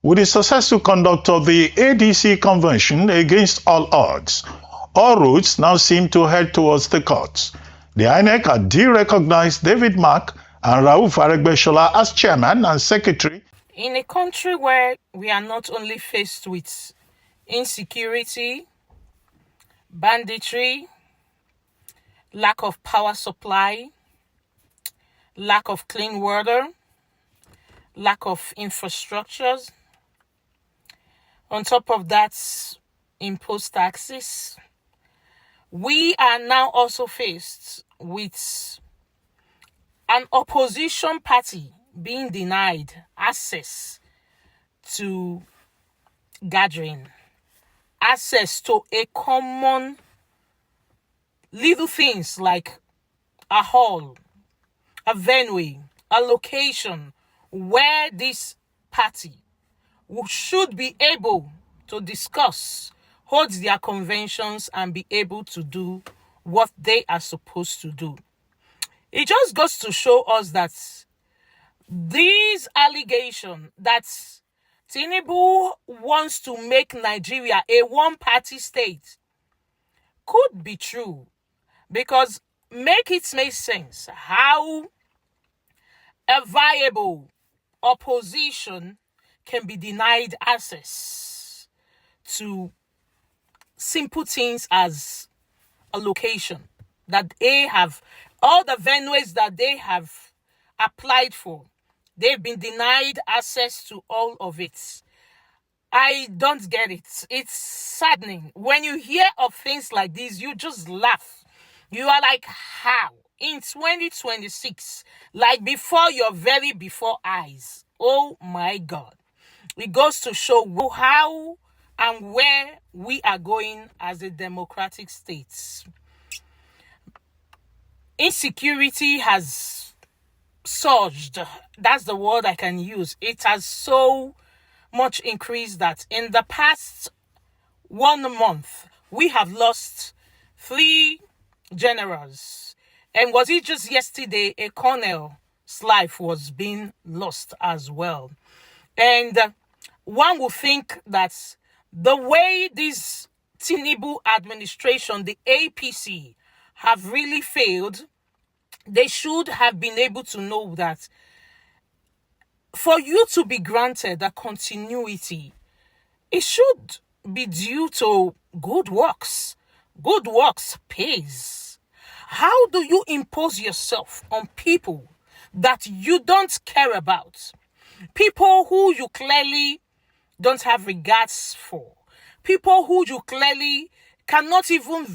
With the successful conduct of the ADC convention against all odds, all roads now seem to head towards the courts. The INEC had de-recognized David Mark and Rauf Aregbesola as chairman and secretary. In a country where we are not only faced with insecurity, banditry, lack of power supply, lack of clean water, lack of infrastructures, on top of that, imposed taxes, we are now also faced with an opposition party being denied access to gathering, access to a common little things like a hall, a venue, a location where this party should be able to discuss, hold their conventions, and be able to do what they are supposed to do. It just goes to show us that these allegations that Tinubu wants to make Nigeria a one-party state could be true, because make sense how a viable opposition can be denied access to simple things as a location that they have, all the venues that they have applied for. They've been denied access to all of it. I don't get it. It's saddening. When you hear of things like this, you just laugh. You are like, how? In 2026, like before your very before eyes. Oh my God. It goes to show how and where we are going as a democratic state. Insecurity has surged. That's the word I can use. It has so much increased that in the past 1 month, we have lost 3 generals. And was it just yesterday a colonel's life was being lost as well? And one would think that the way this Tinubu administration, the APC, have really failed, they should have been able to know that for you to be granted a continuity, it should be due to good works. Good works pays. How do you impose yourself on people that you don't care about? People who you clearly don't have regards for. People who you clearly cannot even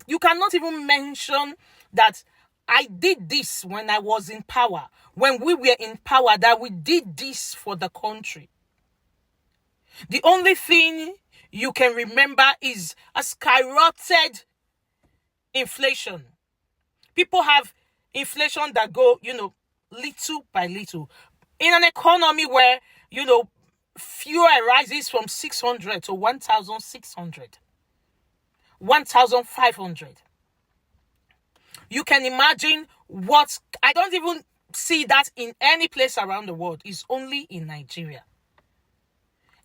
you cannot even mention that I did this when I was in power, when we were in power, that we did this for the country. The only thing you can remember is a skyrocketed inflation. People have inflation that go, little by little. In an economy where, fuel rises from 600 to 1,600, 1,500. You can imagine what, I don't even see that in any place around the world. It's only in Nigeria.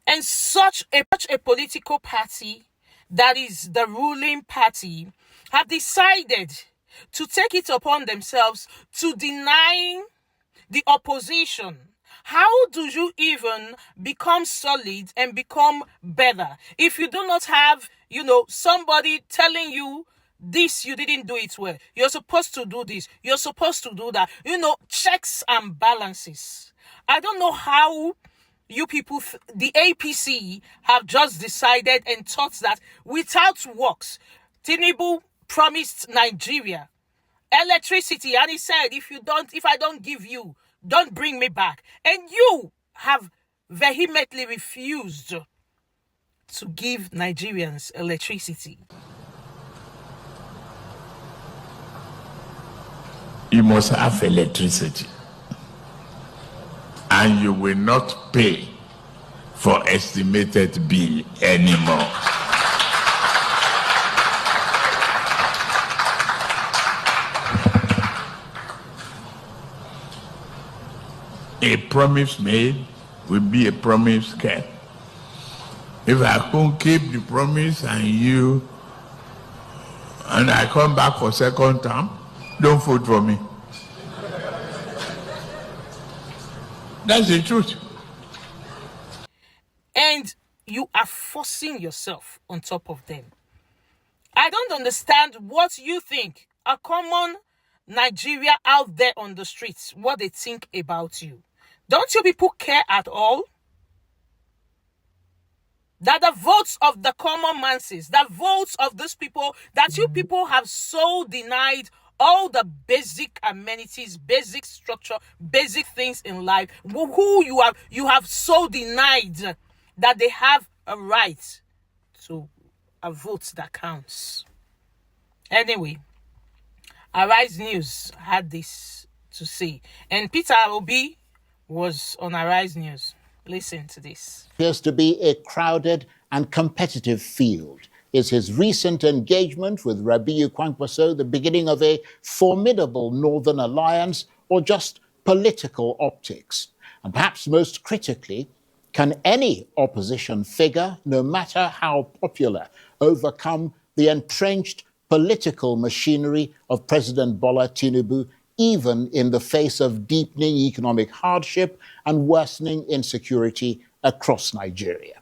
And such a political party that is the ruling party have decided to take it upon themselves to deny the opposition. How do you even become solid and become better if you do not have, somebody telling you this, you didn't do it well. You're supposed to do this. You're supposed to do that. Checks and balances. I don't know how you people, the APC, have just decided and thought that without works, Tinubu promised Nigeria electricity, and he said, if I don't give you, don't bring me back. And you have vehemently refused to give Nigerians electricity. You must have electricity, and you will not pay for estimated bill anymore. A promise made, will be a promise kept. If I can't keep the promise and I come back for second term, don't vote for me. That's the truth. And you are forcing yourself on top of them. I don't understand what you think, a common Nigeria out there on the streets, what they think about you. Don't you people care at all? That the votes of the common masses, the votes of these people, that you people have so denied all the basic amenities, basic structure, basic things in life, who you have so denied that they have a right to a vote that counts. Anyway, Arise News had this to say, and Peter Obi was on Arise News. Listen to this. Appears to be a crowded and competitive field. Is his recent engagement with Rabiu Kwankwaso the beginning of a formidable Northern alliance, or just political optics? And perhaps most critically, can any opposition figure, no matter how popular, overcome the entrenched political machinery of President Bola Tinubu, even in the face of deepening economic hardship and worsening insecurity across Nigeria?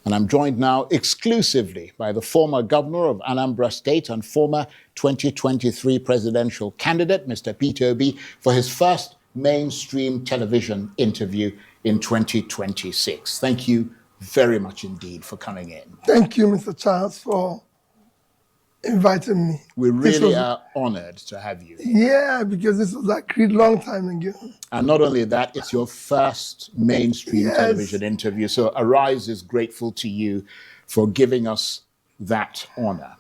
And I'm joined now exclusively by the former governor of Anambra State and former 2023 presidential candidate, Mr. Peter Obi, for his first mainstream television interview in 2026. Thank you very much indeed for coming in. Thank you, Mr. Charles, for inviting me. We really are honored to have you. Yeah, because this was agreed long time ago. And not only that, it's your first mainstream television interview. So Arise is grateful to you for giving us that honor.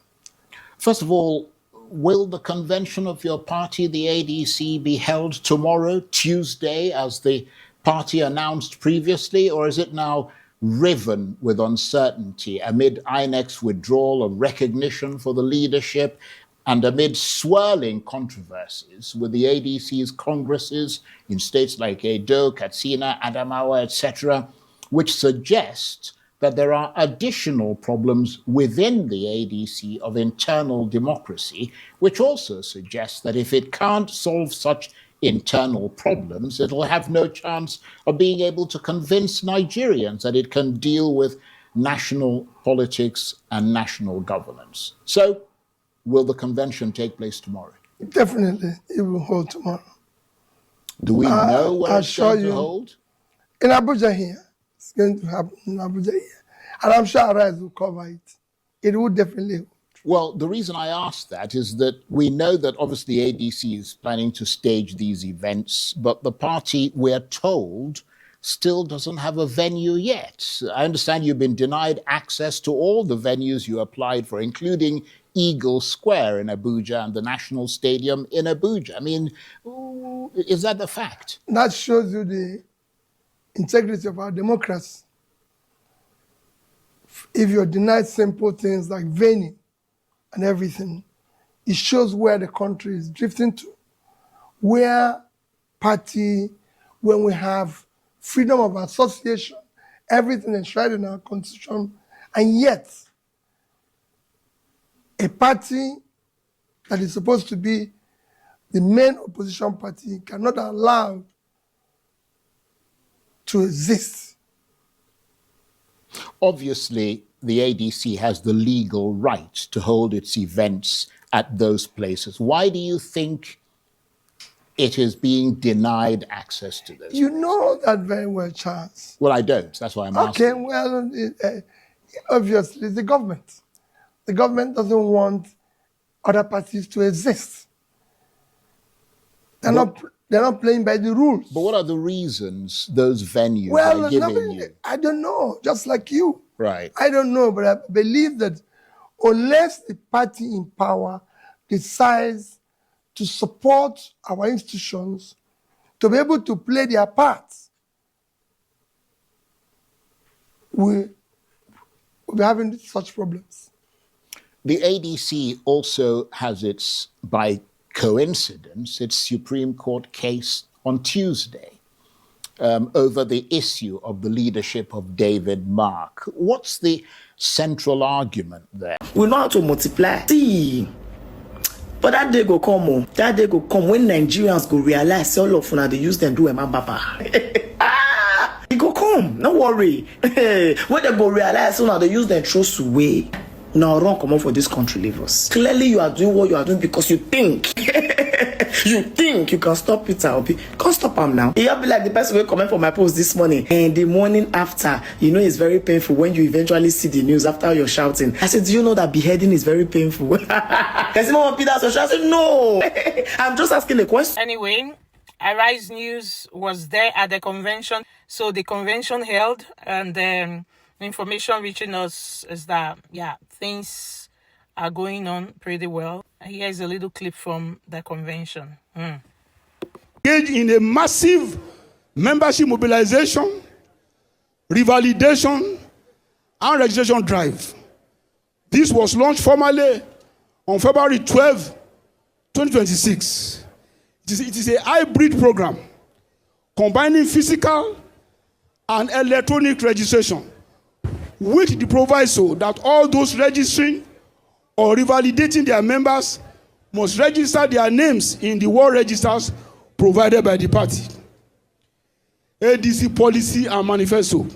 First of all, will the convention of your party, the ADC, be held tomorrow, Tuesday, as the party announced previously, or is it now riven with uncertainty amid INEC's withdrawal of recognition for the leadership and amid swirling controversies with the ADC's congresses in states like Edo, Katsina, Adamawa, etc., which suggest that there are additional problems within the ADC of internal democracy, which also suggests that if it can't solve such internal problems, it'll have no chance of being able to convince Nigerians that it can deal with national politics and national governance. So, will the convention take place tomorrow? Definitely, it will hold tomorrow. Do we know where it's going to hold? In Abuja here. It's going to happen in Abuja here. And I'm sure Arise will cover it. It will definitely hold. Well, the reason I ask that is that we know that obviously ADC is planning to stage these events, but the party, we're told, still doesn't have a venue yet. I understand you've been denied access to all the venues you applied for, including Eagle Square in Abuja and the National Stadium in Abuja. I mean, is that the fact? That shows you the integrity of our democracy. If you're denied simple things like venue and everything, it shows where the country is drifting to. Where party, when we have freedom of association, everything enshrined in our constitution, and yet a party that is supposed to be the main opposition party cannot allow to exist. Obviously, the ADC has the legal right to hold its events at those places. Why do you think it is being denied access to those? You know that very well, Charles. Well, I don't. That's why I'm asking. Okay, well, obviously, the government. The government doesn't want other parties to exist. They're not playing by the rules. But what are the reasons those venues are giving you? I don't know, just like you. Right. I don't know, but I believe that unless the party in power decides to support our institutions to be able to play their part, we'll be having such problems. The ADC also has its, by coincidence, its Supreme Court case on Tuesday. over the issue of the leadership of David Mark. What's the central argument there? We know how to multiply. See, but that day go come. Oh. That day go come when Nigerians go realize all of them they use them do a man papa. It go come. No worry. When they go realize now they use them trust away. Now run come on for this country, leave us. Clearly you are doing what you are doing because you think. You think you can stop Peter Obi. Can't stop him now. He'll be like the person who comment for my post this morning. And the morning after, you know it's very painful when you eventually see the news after you're shouting. I said, do you know that beheading is very painful? There's more Peter so I said, no. I'm just asking a question. Anyway, Arise News was there at the convention. So the convention held, and information reaching us is that, yeah, things are going on pretty well. Here is a little clip from the convention. Engage in a massive membership mobilization, revalidation, and registration drive. This was launched formally on February 12, 2026. It is a hybrid program combining physical and electronic registration, with the proviso that all those registering or revalidating their members must register their names in the world registers provided by the party. ADC policy and manifesto.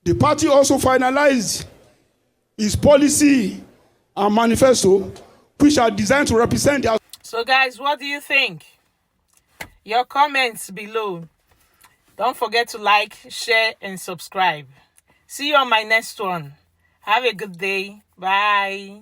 The party also finalized its policy and manifesto, which are designed to represent their... So guys, what do you think? Your comments below. Don't forget to like, share, and subscribe. See you on my next one. Have a good day. Bye.